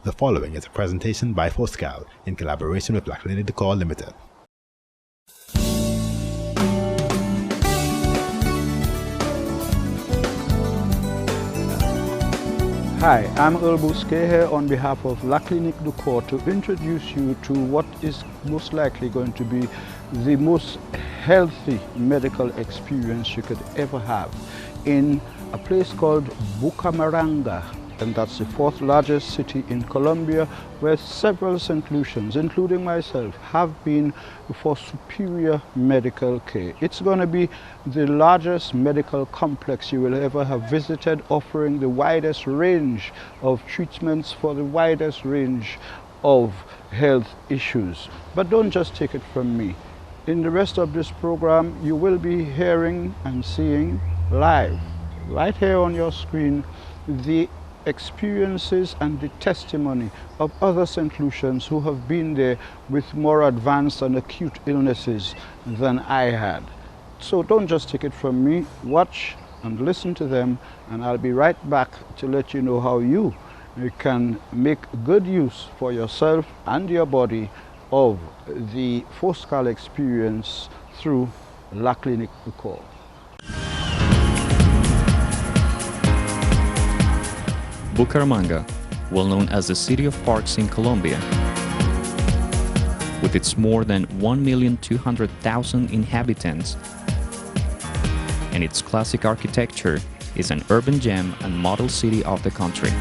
The following is a presentation by Foscal in collaboration with Black Lady Decor Limited. Hi, I'm Earl Bousquet here on behalf of La Clinique du Corps to introduce you to what is most likely going to be the most healthy medical experience you could ever have in a place called Bucaramanga, and that's the fourth largest city in Colombia, where several St. Lucians, including myself, have been for superior medical care. It's going to be the largest medical complex you will ever have visited, offering the widest range of treatments for the widest range of health issues. But don't just take it from me. In the rest of this program, you will be hearing and seeing live, right here on your screen, the experiences and the testimony of other St. Lucians who have been there with more advanced and acute illnesses than I had. So don't just take it from me, watch and listen to them, and I'll be right back to let you know how you can make good use for yourself and your body of the Foscal experience through La Clinique du Corps. Bucaramanga, well known as the City of Parks in Colombia, with its more than 1,200,000 inhabitants, and its classic architecture, is an urban gem and model city of the country.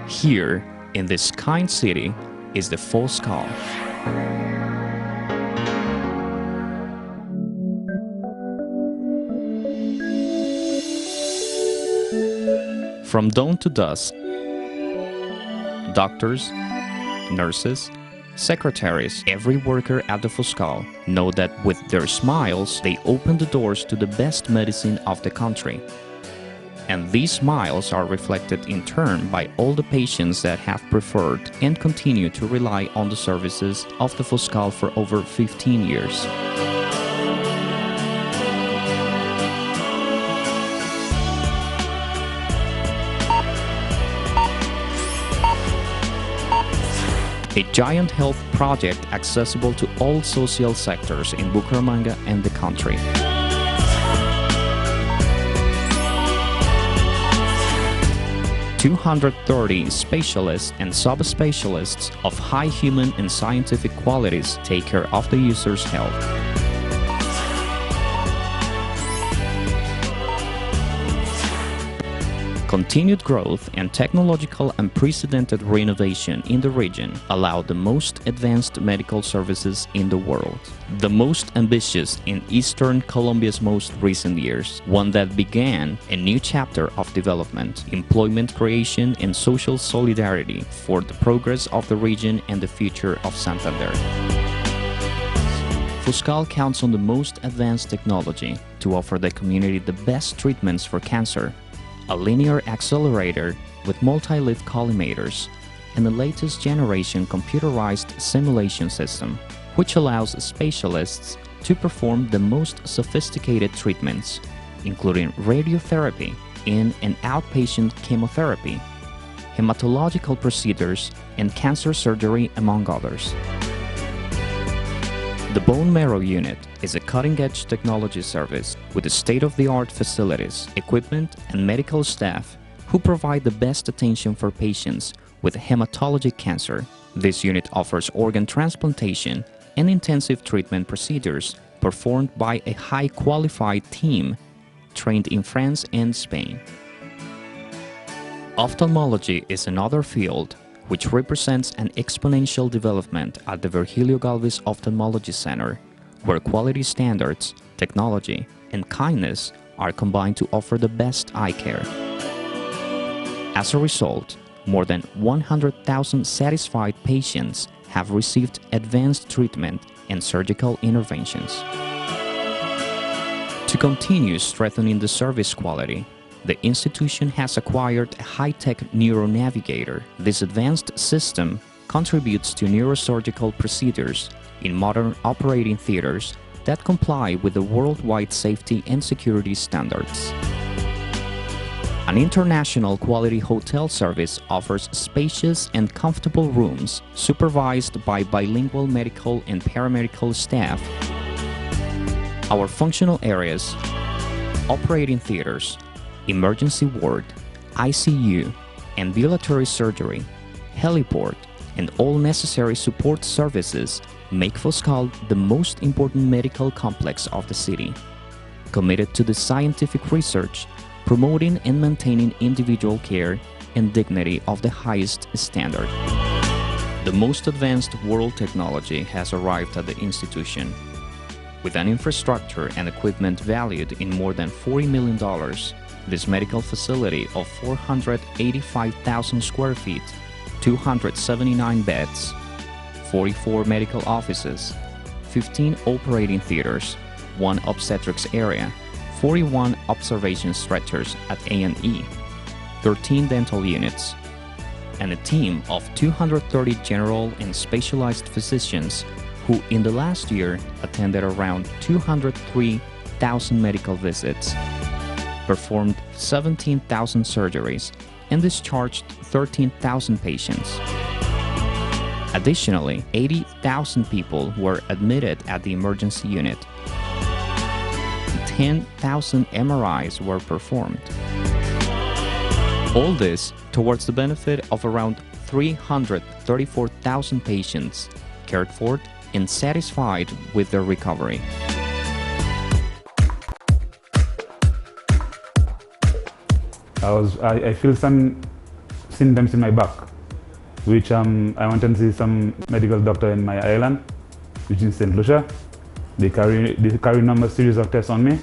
Here, in this kind city, is the Foscal. From dawn to dusk, doctors, nurses, secretaries, every worker at the Foscal know that with their smiles, they open the doors to the best medicine of the country. And these smiles are reflected in turn by all the patients that have preferred and continue to rely on the services of the Foscal for over 15 years. A giant health project accessible to all social sectors in Bucaramanga and the country. "230 specialists and subspecialists of high human and scientific qualities take care of the user's health. Continued growth and technological unprecedented renovation in the region allow the most advanced medical services in the world. The most ambitious in Eastern Colombia's most recent years, one that began a new chapter of development, employment creation, and social solidarity for the progress of the region and the future of Santander. Foscal counts on the most advanced technology to offer the community the best treatments for cancer, a linear accelerator with multi-leaf collimators, and the latest generation computerized simulation system, which allows specialists to perform the most sophisticated treatments, including radiotherapy, in- and outpatient chemotherapy, hematological procedures, and cancer surgery, among others. The Bone Marrow Unit is a cutting-edge technology service with state-of-the-art facilities, equipment, and medical staff who provide the best attention for patients with hematologic cancer. This unit offers organ transplantation and intensive treatment procedures performed by a high-qualified team trained in France and Spain. Ophthalmology is another field which represents an exponential development at the Virgilio Galvez Ophthalmology Center, where quality standards, technology, and kindness are combined to offer the best eye care. As a result, more than 100,000 satisfied patients have received advanced treatment and surgical interventions. To continue strengthening the service quality, the institution has acquired a high-tech neuronavigator. This advanced system contributes to neurosurgical procedures in modern operating theaters that comply with the worldwide safety and security standards. An international quality hotel service offers spacious and comfortable rooms supervised by bilingual medical and paramedical staff. Our functional areas: operating theaters, emergency ward, ICU, ambulatory surgery, heliport, and all necessary support services make Foscal the most important medical complex of the city, committed to the scientific research, promoting and maintaining individual care and dignity of the highest standard. The most advanced world technology has arrived at the institution. With an infrastructure and equipment valued in more than $40 million, this medical facility of 485,000 square feet, 279 beds, 44 medical offices, 15 operating theaters, 1 obstetrics area, 41 observation stretchers at A&E, 13 dental units, and a team of 230 general and specialized physicians who in the last year attended around 203,000 medical visits, performed 17,000 surgeries, and discharged 13,000 patients. Additionally, 80,000 people were admitted at the emergency unit. 10,000 MRIs were performed. All this towards the benefit of around 334,000 patients cared for and satisfied with their recovery. I feel some symptoms in my back, which I went and see some medical doctor in my island, which is St. Lucia. They carry number series of tests on me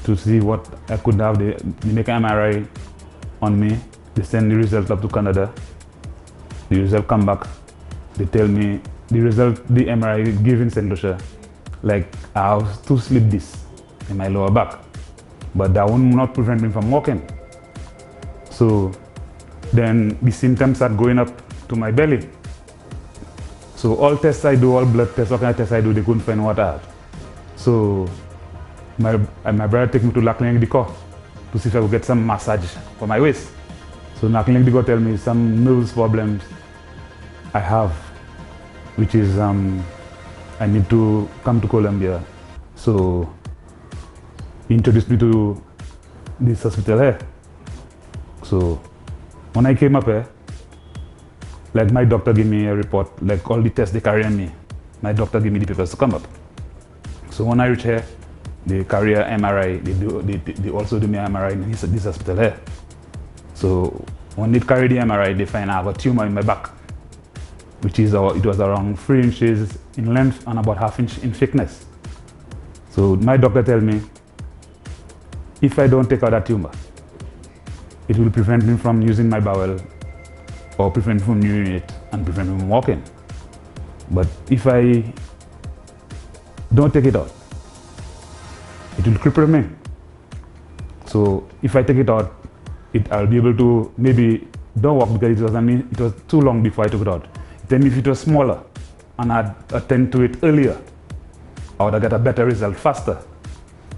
to see what I could have. They make an MRI on me. They send the result up to Canada. The result come back. They tell me the result, the MRI given St. Lucia, like I have 2 slip discs in my lower back, but that will not prevent me from walking. So then the symptoms start going up to my belly. So all tests I do, all blood tests, all kind of tests I do, they couldn't find what I had. So my brother took me to La Clinique du Corps to see if I could get some massage for my waist. So La Clinique du Corps tell me some nerves problems I have, which is I need to come to Colombia. So he introduced me to this hospital here. So when I came up here, like my doctor gave me a report, like all the tests they carry on me. My doctor gave me the papers to come up. So when I reach here, they carry a MRI. They also do me an MRI in this hospital here. So when they carry the MRI, they find I have a tumor in my back, which is it was around 3 inches in length and about ½ inch in thickness. So my doctor tell me, if I don't take out that tumor, it will prevent me from using my bowel or prevent me from urinate and prevent me from walking. But if I don't take it out, it will cripple me. So if I take it out, I'll be able to maybe don't walk because it was too long before I took it out. Then if it was smaller and I'd attend to it earlier, I would have got a better result faster.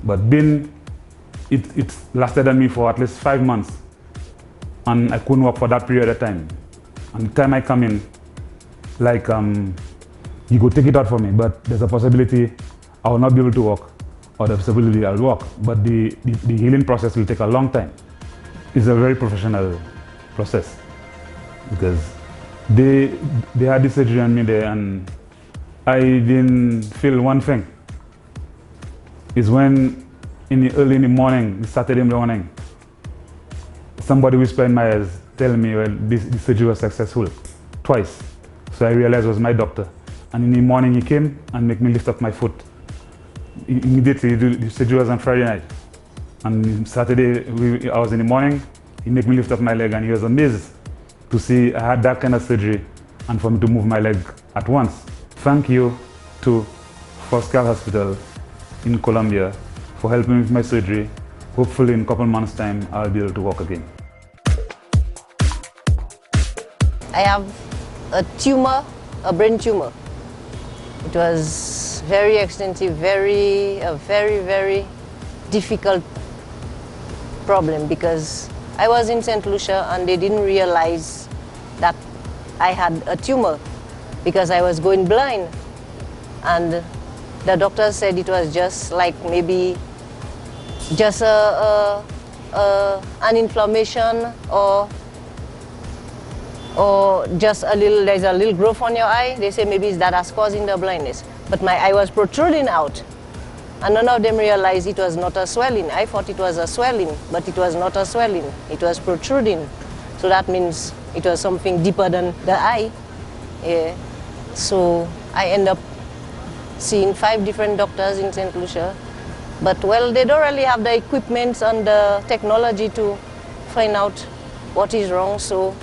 But being it lasted on me for at least 5 months, and I couldn't walk for that period of time. And the time I come in, like you go take it out for me, but there's a possibility I will not be able to walk, or the possibility I'll walk, but the healing process will take a long time. It's a very professional process because they had this surgery on me there, and I didn't feel one thing. It's when early in the morning, Saturday morning, somebody whispered in my ears, telling me, well, this surgery was successful twice. So I realized it was my doctor. And in the morning he came and made me lift up my foot. Immediately, the surgery was on Friday night. And Saturday, I was in the morning, he made me lift up my leg, and he was amazed to see I had that kind of surgery and for me to move my leg at once. Thank you to Foscal Hospital in Colombia for helping me with my surgery. Hopefully in a couple months' time, I'll be able to walk again. I have a tumor, a brain tumor. It was very extensive, very difficult problem because I was in St. Lucia and they didn't realize that I had a tumor because I was going blind. And the doctor said it was just like maybe just an inflammation or just there's a little growth on your eye. They say maybe it's that that's causing the blindness. But my eye was protruding out. And none of them realized it was not a swelling. I thought it was a swelling, but it was not a swelling. It was protruding. So that means it was something deeper than the eye. Yeah. So I end up seeing 5 different doctors in St. Lucia. But well, they don't really have the equipment and the technology to find out what is wrong. So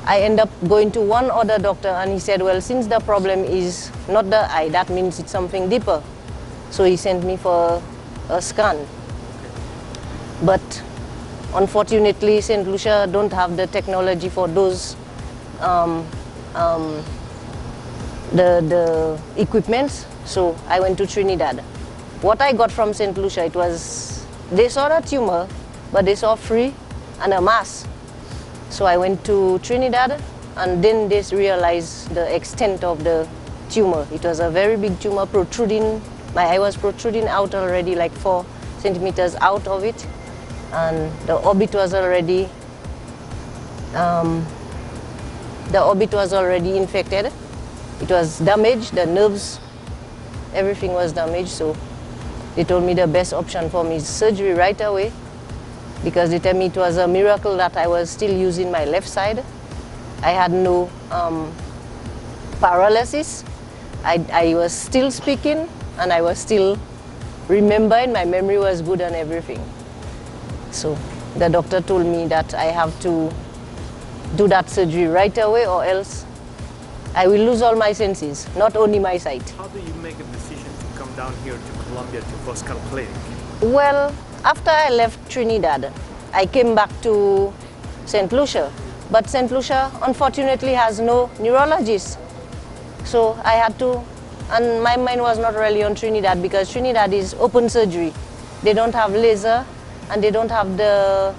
I end up going to one other doctor and he said, well, since the problem is not the eye, that means it's something deeper. So he sent me for a scan. But unfortunately, St. Lucia don't have the technology for those, the equipments. So I went to Trinidad. What I got from St. Lucia, it was, they saw a tumor, but they saw free and a mass. So I went to Trinidad and then they realized the extent of the tumor. It was a very big tumor protruding. My eye was protruding out already, like 4 centimeters out of it. And the orbit was already, infected. It was damaged, the nerves, everything was damaged. So they told me the best option for me is surgery right away, because they told me it was a miracle that I was still using my left side. I had no paralysis. I was still speaking and I was still remembering. My memory was good and everything. So the doctor told me that I have to do that surgery right away or else I will lose all my senses, not only my sight. How do you make a decision to come down here to Colombia to Foscal Clinic? Well, after I left Trinidad, I came back to St. Lucia. But St. Lucia, unfortunately, has no neurologist. So I had to, and my mind was not really on Trinidad because Trinidad is open surgery. They don't have laser and they don't have the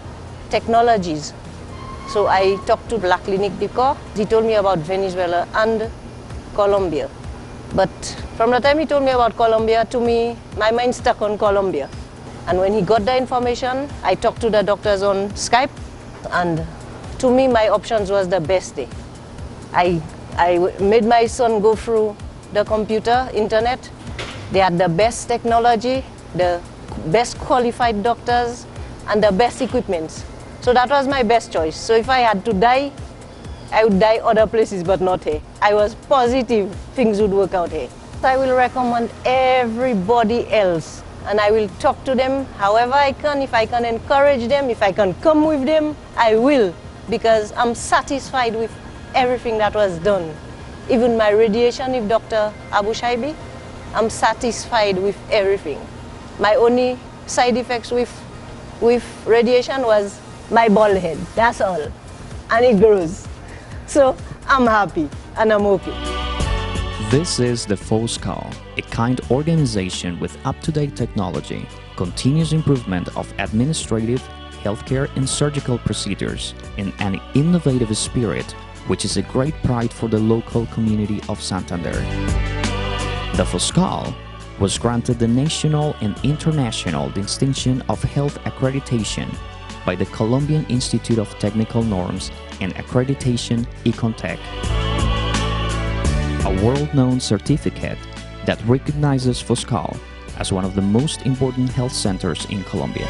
technologies. So I talked to La Clinique du Corps. He told me about Venezuela and Colombia. But from the time he told me about Colombia, to me, my mind stuck on Colombia. And when he got the information, I talked to the doctors on Skype, and to me, my options was the best day. I made my son go through the computer, internet. They had the best technology, the best qualified doctors, and the best equipment. So that was my best choice. So if I had to die, I would die other places, but not here. I was positive things would work out here. I will recommend everybody else, and I will talk to them however I can. If I can encourage them, if I can come with them, I will, because I'm satisfied with everything that was done. Even my radiation with Dr. Abu Shaibi, I'm satisfied with everything. My only side effects with radiation was my bald head, that's all. And it grows. So I'm happy and I'm okay. This is the Foscal, a kind organization with up-to-date technology, continuous improvement of administrative, healthcare and surgical procedures, and an innovative spirit, which is a great pride for the local community of Santander. The Foscal was granted the national and international distinction of health accreditation by the Colombian Institute of Technical Norms and Accreditation Econtech, a world-known certificate that recognizes Foscal as one of the most important health centers in Colombia.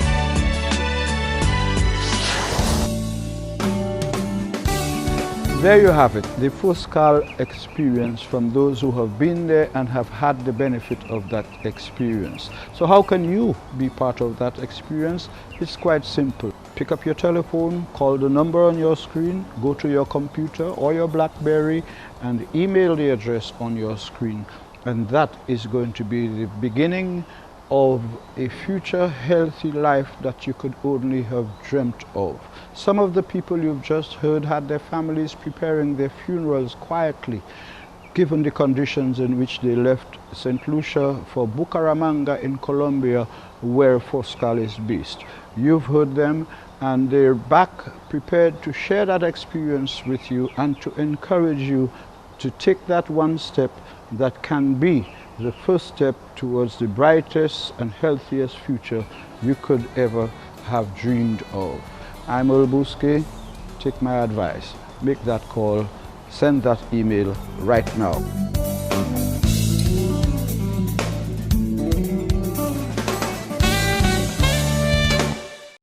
There you have it, the Foscal experience from those who have been there and have had the benefit of that experience. So how can you be part of that experience? It's quite simple. Pick up your telephone, call the number on your screen, go to your computer or your BlackBerry and email the address on your screen. And that is going to be the beginning of a future healthy life that you could only have dreamt of. Some of the people you've just heard had their families preparing their funerals quietly, given the conditions in which they left St. Lucia for Bucaramanga in Colombia, where Foscal is based. You've heard them, and they're back prepared to share that experience with you and to encourage you to take that one step that can be the first step towards the brightest and healthiest future you could ever have dreamed of. I'm Earl Bousquet. Take my advice. Make that call. Send that email right now.